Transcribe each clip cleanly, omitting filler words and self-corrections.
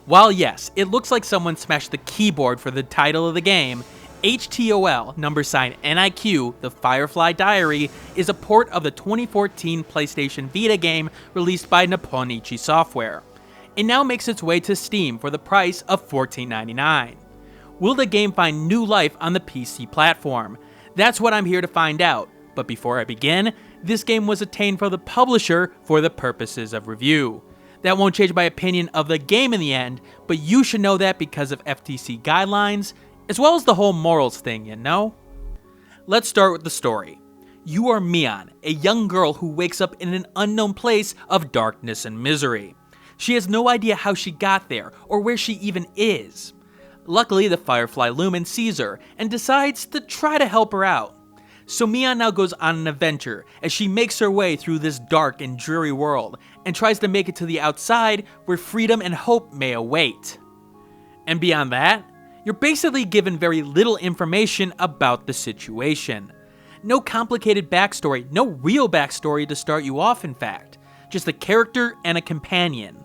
While yes, it looks like someone smashed the keyboard for the title of the game, htoL, #NIQ, The Firefly Diary, is a port of the 2014 PlayStation Vita game released by Nippon Ichi Software. It now makes its way to Steam for the price of $14.99. Will the game find new life on the PC platform? That's what I'm here to find out, but before I begin, this game was obtained from the publisher for the purposes of review. That won't change my opinion of the game in the end, but you should know that because of FTC guidelines, as well as the whole morals thing, you know? Let's start with the story. You are Mion, a young girl who wakes up in an unknown place of darkness and misery. She has no idea how she got there, or where she even is. Luckily, the Firefly Lumen sees her, and decides to try to help her out. So Mion now goes on an adventure, as she makes her way through this dark and dreary world, and tries to make it to the outside, where freedom and hope may await. And beyond that, you're basically given very little information about the situation. No complicated backstory, no real backstory to start you off in fact, just a character and a companion.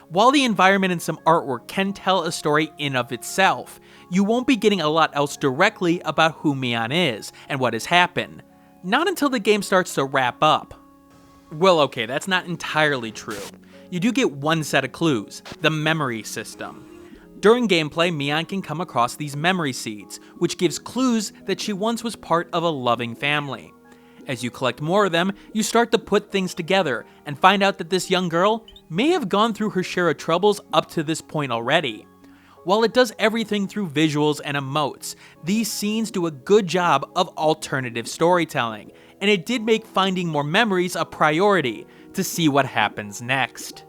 While the environment and some artwork can tell a story in of itself, you won't be getting a lot else directly about who Mion is and what has happened. Not until the game starts to wrap up. Well, okay, that's not entirely true. You do get one set of clues, the memory system. During gameplay, Mion can come across these memory seeds, which gives clues that she once was part of a loving family. As you collect more of them, you start to put things together and find out that this young girl may have gone through her share of troubles up to this point already. While it does everything through visuals and emotes, these scenes do a good job of alternative storytelling, and it did make finding more memories a priority to see what happens next.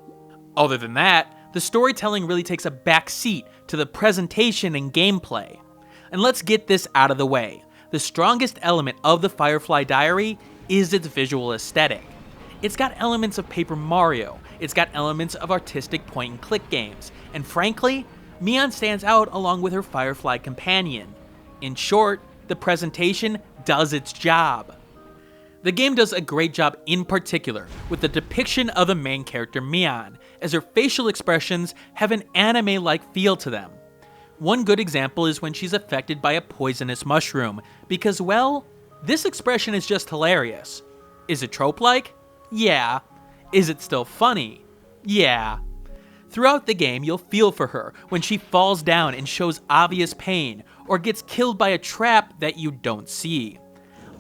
Other than that, the storytelling really takes a back seat to the presentation and gameplay. And let's get this out of the way. The strongest element of the Firefly Diary is its visual aesthetic. It's got elements of Paper Mario, it's got elements of artistic point-and-click games, and frankly, Mion stands out along with her Firefly companion. In short, the presentation does its job. The game does a great job in particular with the depiction of the main character Mion, as her facial expressions have an anime-like feel to them. One good example is when she's affected by a poisonous mushroom, because, well, this expression is just hilarious. Is it trope-like? Yeah. Is it still funny? Yeah. Throughout the game, you'll feel for her when she falls down and shows obvious pain, or gets killed by a trap that you don't see.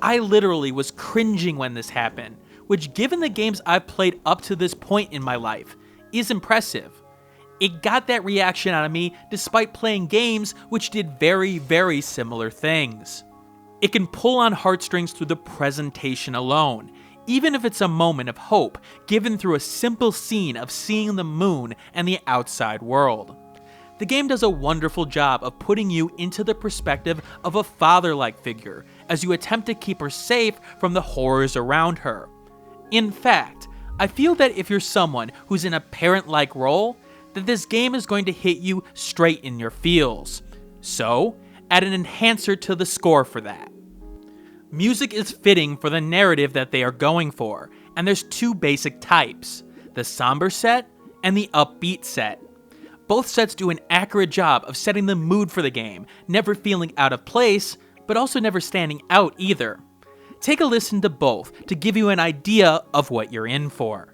I literally was cringing when this happened, which given the games I've played up to this point in my life, is impressive. It got that reaction out of me despite playing games which did very, very similar things. It can pull on heartstrings through the presentation alone, even if it's a moment of hope given through a simple scene of seeing the moon and the outside world. The game does a wonderful job of putting you into the perspective of a father-like figure as you attempt to keep her safe from the horrors around her. In fact, I feel that if you're someone who's in a parent-like role, that this game is going to hit you straight in your feels. So, add an enhancer to the score for that. Music is fitting for the narrative that they are going for, and there's two basic types, the somber set and the upbeat set. Both sets do an accurate job of setting the mood for the game, never feeling out of place, but also never standing out either. Take a listen to both to give you an idea of what you're in for.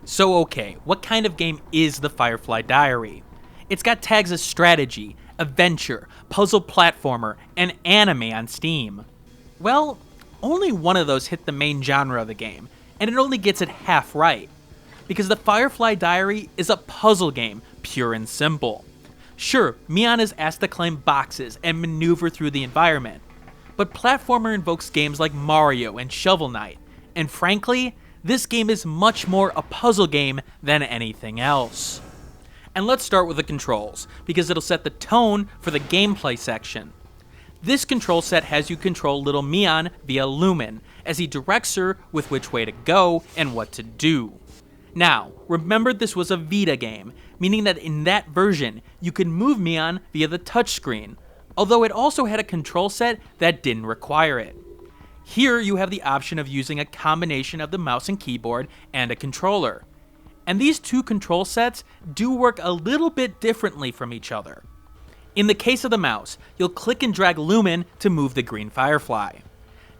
So okay, what kind of game is the Firefly Diary? It's got tags as strategy, adventure, puzzle platformer, and anime on Steam. Well, only one of those hit the main genre of the game, and it only gets it half right. Because the Firefly Diary is a puzzle game, pure and simple. Sure, Mion is asked to climb boxes and maneuver through the environment, but platformer invokes games like Mario and Shovel Knight, And frankly, this game is much more a puzzle game than anything else. And let's start with the controls, because it'll set the tone for the gameplay section. This control set has you control little Mion via Lumen, as he directs her with which way to go and what to do. Now, remember this was a Vita game, meaning that in that version, you could move Mion via the touchscreen, although it also had a control set that didn't require it. Here you have the option of using a combination of the mouse and keyboard and a controller. And these two control sets do work a little bit differently from each other. In the case of the mouse, you'll click and drag Lumen to move the green Firefly.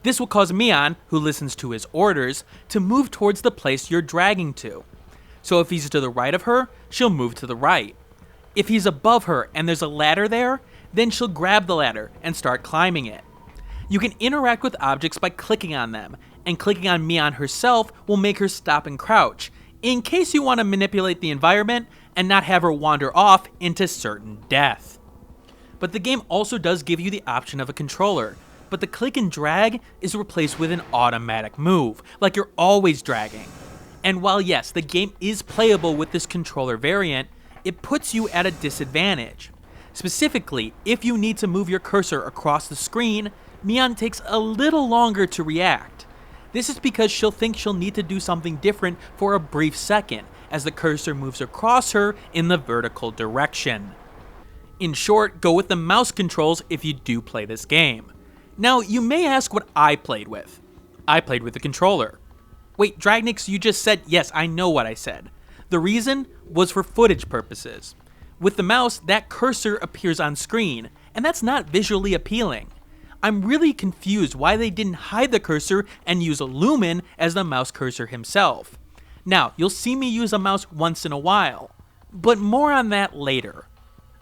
This will cause Mion, who listens to his orders, to move towards the place you're dragging to. So if he's to the right of her, she'll move to the right. If he's above her and there's a ladder there, then she'll grab the ladder and start climbing it. You can interact with objects by clicking on them, and clicking on Mion herself will make her stop and crouch, in case you want to manipulate the environment and not have her wander off into certain death. But the game also does give you the option of a controller, but the click and drag is replaced with an automatic move, like you're always dragging. And while yes, the game is playable with this controller variant, it puts you at a disadvantage. Specifically, if you need to move your cursor across the screen, Mion takes a little longer to react. This is because she'll think she'll need to do something different for a brief second, as the cursor moves across her in the vertical direction. In short, go with the mouse controls if you do play this game. Now, you may ask what I played with. I played with the controller. Wait, Dragnix, you just said, yes, I know what I said. The reason was for footage purposes. With the mouse, that cursor appears on screen, and that's not visually appealing. I'm really confused why they didn't hide the cursor and use a Lumen as the mouse cursor himself. Now, you'll see me use a mouse once in a while, but more on that later.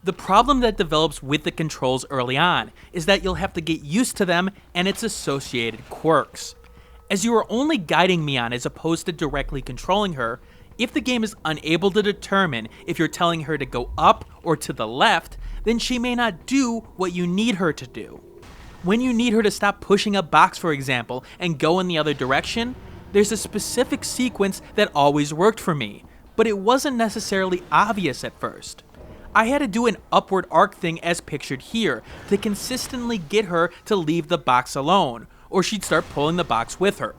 The problem that develops with the controls early on is that you'll have to get used to them and its associated quirks. As you are only guiding Mion as opposed to directly controlling her, if the game is unable to determine if you're telling her to go up or to the left, then she may not do what you need her to do. When you need her to stop pushing a box, for example, and go in the other direction, there's a specific sequence that always worked for me, but it wasn't necessarily obvious at first. I had to do an upward arc thing as pictured here to consistently get her to leave the box alone, or she'd start pulling the box with her.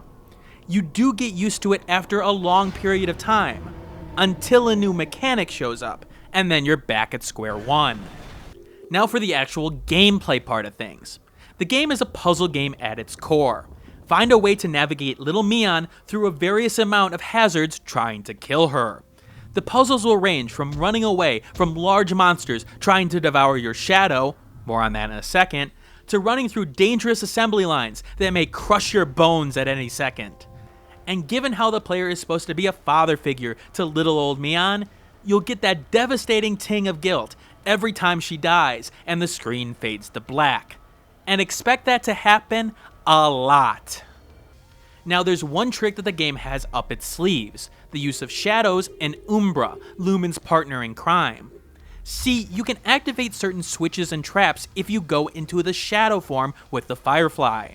You do get used to it after a long period of time, until a new mechanic shows up, and then you're back at square one. Now for the actual gameplay part of things. The game is a puzzle game at its core. Find a way to navigate little Mion through a various amount of hazards trying to kill her. The puzzles will range from running away from large monsters trying to devour your shadow, more on that in a second, to running through dangerous assembly lines that may crush your bones at any second. And given how the player is supposed to be a father figure to little old Mion, you'll get that devastating ting of guilt every time she dies and the screen fades to black. And expect that to happen a lot. Now there's one trick that the game has up its sleeves, the use of shadows and Umbra, Lumen's partner in crime. See, you can activate certain switches and traps if you go into the shadow form with the Firefly.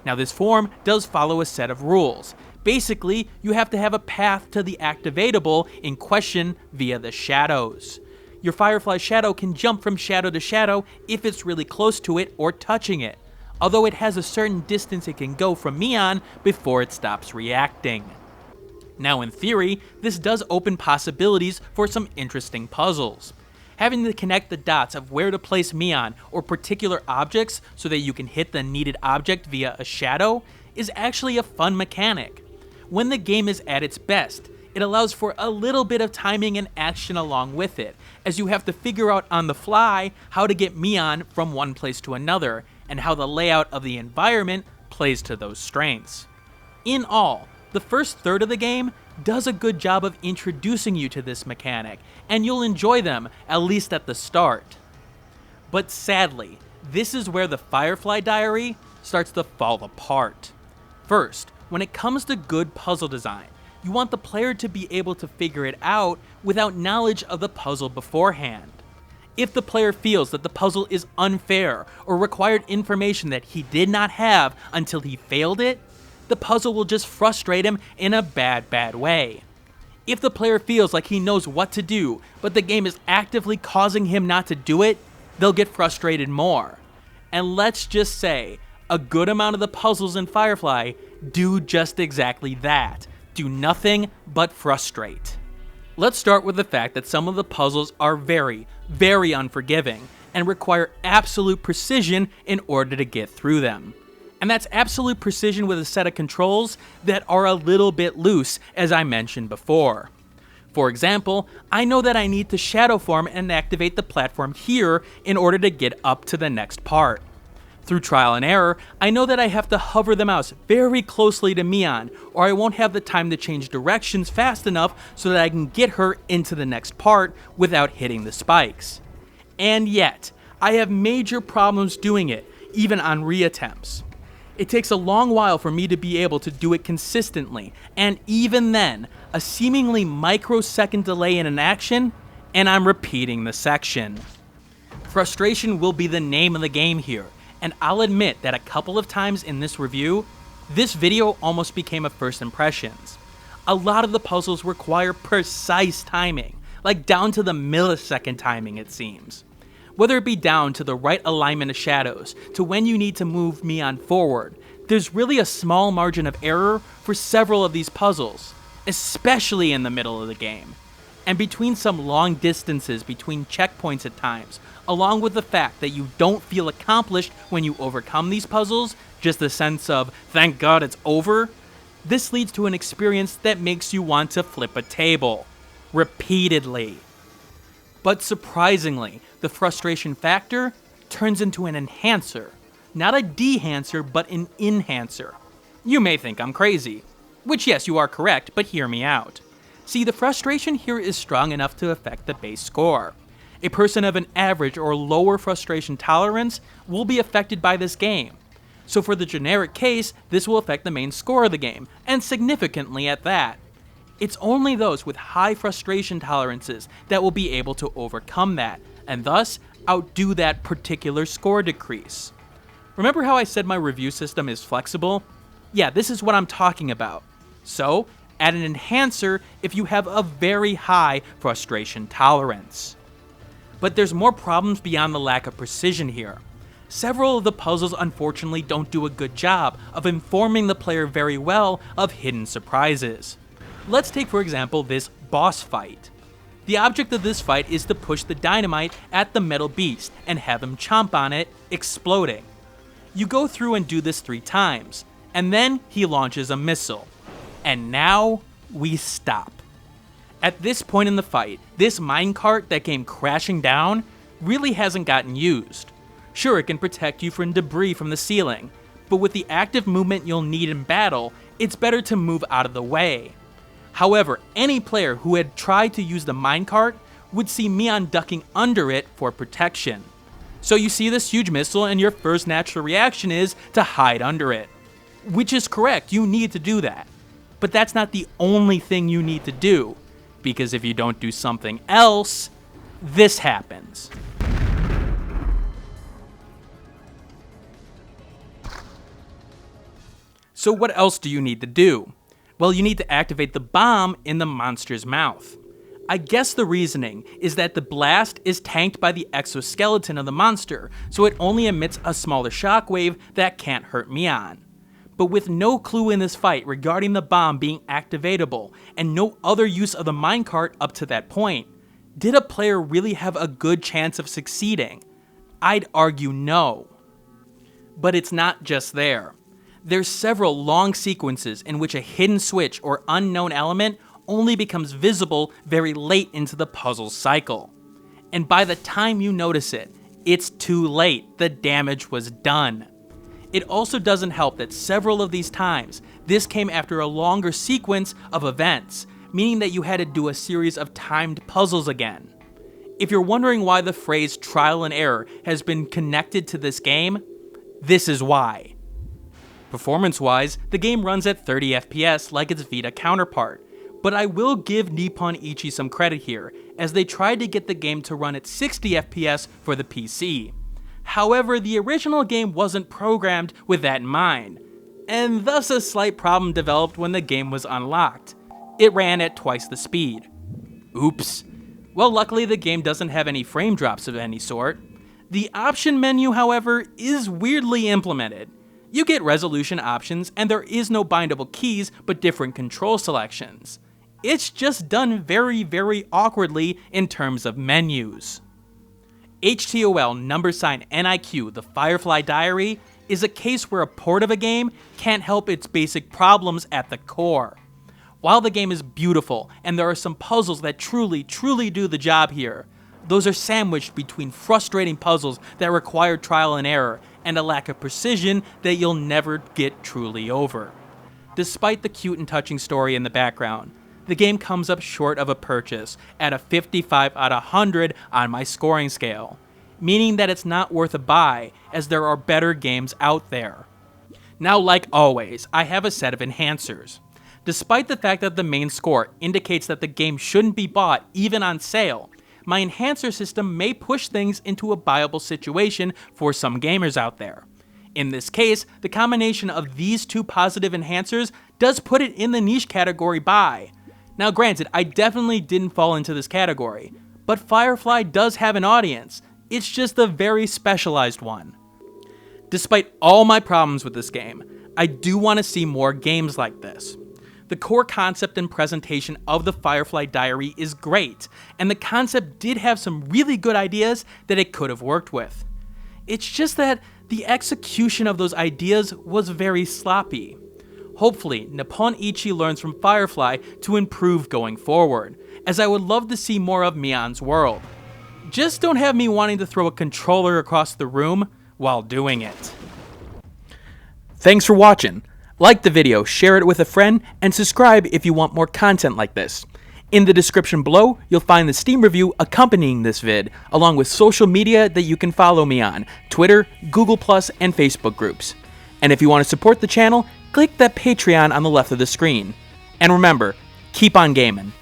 Now this form does follow a set of rules. Basically, you have to have a path to the activatable in question via the shadows. Your Firefly shadow can jump from shadow to shadow if it's really close to it or touching it, although it has a certain distance it can go from Mion before it stops reacting. Now in theory, this does open possibilities for some interesting puzzles. Having to connect the dots of where to place Mion or particular objects so that you can hit the needed object via a shadow is actually a fun mechanic. When the game is at its best, it allows for a little bit of timing and action along with it, as you have to figure out on the fly how to get Mion from one place to another, and how the layout of the environment plays to those strengths. In all, the first third of the game does a good job of introducing you to this mechanic, and you'll enjoy them, at least at the start. But sadly, this is where the Firefly Diary starts to fall apart. First, when it comes to good puzzle design, you want the player to be able to figure it out without knowledge of the puzzle beforehand. If the player feels that the puzzle is unfair or required information that he did not have until he failed it, the puzzle will just frustrate him in a bad way. If the player feels like he knows what to do, but the game is actively causing him not to do it, they'll get frustrated more. And let's just say, a good amount of the puzzles in Firefly do just exactly that. Do nothing but frustrate. Let's start with the fact that some of the puzzles are very unforgiving and require absolute precision in order to get through them. And that's absolute precision with a set of controls that are a little bit loose, as I mentioned before. For example, I know that I need to shadow form and activate the platform here in order to get up to the next part. Through trial and error, I know that I have to hover the mouse very closely to Mion, or I won't have the time to change directions fast enough so that I can get her into the next part without hitting the spikes. And yet, I have major problems doing it, even on reattempts. It takes a long while for me to be able to do it consistently, and even then, a seemingly microsecond delay in an action, and I'm repeating the section. Frustration will be the name of the game here, and I'll admit that a couple of times in this review, this video almost became a first impressions. A lot of the puzzles require precise timing, like down to the millisecond timing it seems. Whether it be down to the right alignment of shadows, to when you need to move Mion forward, there's really a small margin of error for several of these puzzles, especially in the middle of the game. And between some long distances between checkpoints at times, along with the fact that you don't feel accomplished when you overcome these puzzles, just a sense of, thank God it's over, this leads to an experience that makes you want to flip a table. Repeatedly. But surprisingly, the frustration factor turns into an enhancer. Not a dehancer, but an enhancer. You may think I'm crazy. Which yes, you are correct, but hear me out. See, the frustration here is strong enough to affect the base score. A person of an average or lower frustration tolerance will be affected by this game. So for the generic case, this will affect the main score of the game, and significantly at that. It's only those with high frustration tolerances that will be able to overcome that, and thus outdo that particular score decrease. Remember how I said my review system is flexible? Yeah, this is what I'm talking about. So, add an enhancer if you have a very high frustration tolerance. But there's more problems beyond the lack of precision here. Several of the puzzles unfortunately don't do a good job of informing the player very well of hidden surprises. Let's take for example this boss fight. The object of this fight is to push the dynamite at the metal beast and have him chomp on it, exploding. You go through and do this 3 times, and then he launches a missile. And now we stop. At this point in the fight, this minecart that came crashing down really hasn't gotten used. Sure, it can protect you from debris from the ceiling, but with the active movement you'll need in battle, it's better to move out of the way. However, any player who had tried to use the minecart would see Mion ducking under it for protection. So you see this huge missile and your first natural reaction is to hide under it. Which is correct, you need to do that. But that's not the only thing you need to do, because if you don't do something else, this happens. So what else do you need to do? Well, you need to activate the bomb in the monster's mouth. I guess the reasoning is that the blast is tanked by the exoskeleton of the monster, so it only emits a smaller shockwave that can't hurt Mion. But with no clue in this fight regarding the bomb being activatable, and no other use of the minecart up to that point, did a player really have a good chance of succeeding? I'd argue no. But it's not just there. There's several long sequences in which a hidden switch or unknown element only becomes visible very late into the puzzle cycle. And by the time you notice it, it's too late, the damage was done. It also doesn't help that several of these times, this came after a longer sequence of events, meaning that you had to do a series of timed puzzles again. If you're wondering why the phrase trial and error has been connected to this game, this is why. Performance-wise, the game runs at 30 FPS like its Vita counterpart, but I will give Nippon Ichi some credit here, as they tried to get the game to run at 60 FPS for the PC. However, the original game wasn't programmed with that in mind. and thus a slight problem developed when the game was unlocked. It ran at twice the speed. Oops. Well, luckily the game doesn't have any frame drops of any sort. The option menu, however, is weirdly implemented. You get resolution options, and there is no bindable keys but different control selections. It's just done very, very awkwardly in terms of menus. htoL #NIQ, the Firefly Diary, is a case where a port of a game can't help its basic problems at the core. While the game is beautiful, and there are some puzzles that truly do the job here, those are sandwiched between frustrating puzzles that require trial and error, and a lack of precision that you'll never get truly over. Despite the cute and touching story in the background, the game comes up short of a purchase at a 55 out of 100 on my scoring scale, meaning that it's not worth a buy as there are better games out there. Now, like always, I have a set of enhancers. Despite the fact that the main score indicates that the game shouldn't be bought even on sale, my enhancer system may push things into a buyable situation for some gamers out there. In this case, the combination of these two positive enhancers does put it in the niche category buy. Now granted, I definitely didn't fall into this category, but Firefly does have an audience. It's just a very specialized one. Despite all my problems with this game, I do want to see more games like this. The core concept and presentation of the Firefly Diary is great, and the concept did have some really good ideas that it could have worked with. It's just that the execution of those ideas was very sloppy. Hopefully, Nippon Ichi learns from Firefly to improve going forward, as I would love to see more of Mion's world. Just don't have me wanting to throw a controller across the room while doing it. Thanks for watching. Like the video, share it with a friend, and subscribe if you want more content like this. In the description below, you'll find the Steam review accompanying this vid, along with social media that you can follow me on, Twitter, Google+, and Facebook groups. And if you want to support the channel, click that Patreon on the left of the screen. And remember, keep on gaming.